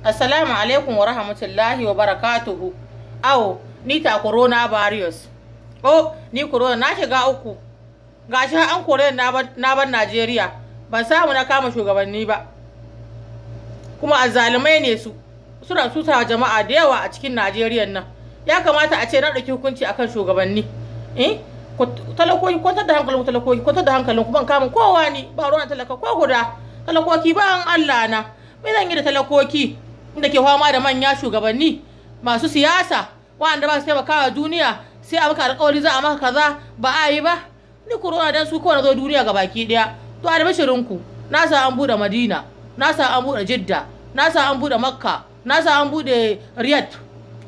Assalamu alaikum wa rahmatullahi wa barakatuhu. Awo, ni ta corona virus. Oh, ni corona na shiga uku. Gashi an kore na bar Najeriya. Ban samu na kama shugabanni ba. Kuma azzalumai ne su. Suna tusa jama'a da yawa a cikin Najeriya nan. Ya kamata a ce na ɗauki hukunci akan shugabanni. Talakoki kwantar da hankalin talakoki kwantar da hankalin ku ban kama kowa ni ba ruwan talaka ko guda. Talakoki ba an Allah na. Me zan yi da talakoki inda ke fama da manya shugabanni masu siyasa wanda ba su taimaka wa duniya sai a maka alƙawari za a maka kaza ba a yi ba. Ni corona dan su kawai zo duniya ga baki daya. To albashirinku na sa an bude Madina, na sa an bude Jidda, na sa an bude Makka, na sa an bude Riyadh.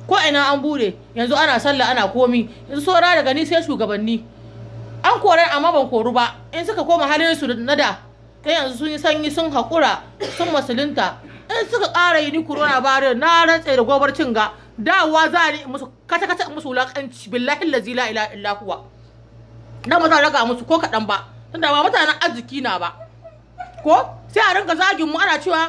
Ko ina an bude yanzu ana sallah ana komi yanzu saura daga ni sai shugabanni an kore amma ban koru ba in suka koma halin su na da kai yanzu sun yi sanyi sun haƙura sun musulunta in suka ƙara yi ni corona bare na rantse da gobarcin ga dawowa za ni musu kata musu wulaƙanci billahi allazi la ilaha illa huwa na ba za raga musu ko kaɗan ba tunda ba mutanen arziki na ba ko sai a rinka zagin mu ana cewa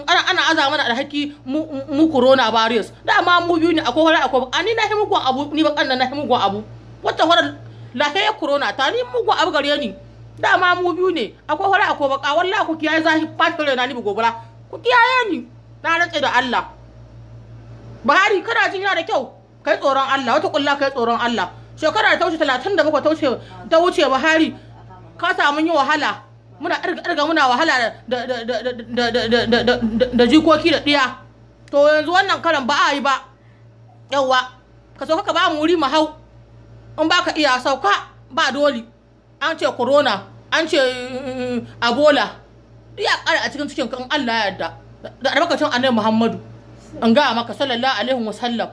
ana aza mana alhaki mu corona virus dama mu biyu ne akwai wani akwai ani na himu abu ni ba kanna na himu abu wata horar lahiyar corona ta ni mugu abu gare ni dama mu biyu ne akwai wani akwai baka wallahi ku kiyaye zahi fatin na ni bu gobara ku kiyaye ni na rantse da Allah Buhari kana jin yana da kyau kai tsoron Allah wata kullu kai tsoron Allah shekara ta wuce 37 ta wuce Buhari ka samu yi wahala muna irga muna wahala da jikoki da ɗiya to yanzu wannan karan ba a yi ba yawa ka sauka ka ba mu wuri mu hau in ba ka iya sauka ba doli an ce corona an ce ebola ya ƙara a cikin kan Allah ya yarda da albarkacin annabi Muhammadu an ga maka sallallahu alaihi wasallam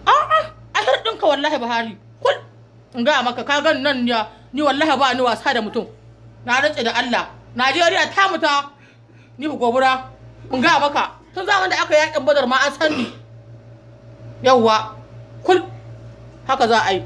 a hirdinka wallahi Buhari kul in ga maka ka gan nan ni wallahi ba ni wasa da mutum na rantse da Allah Najeriya ta muta ni bu gobura in ga maka tun zaman da aka yakin Badar ma an san ni yawa kul haka za a yi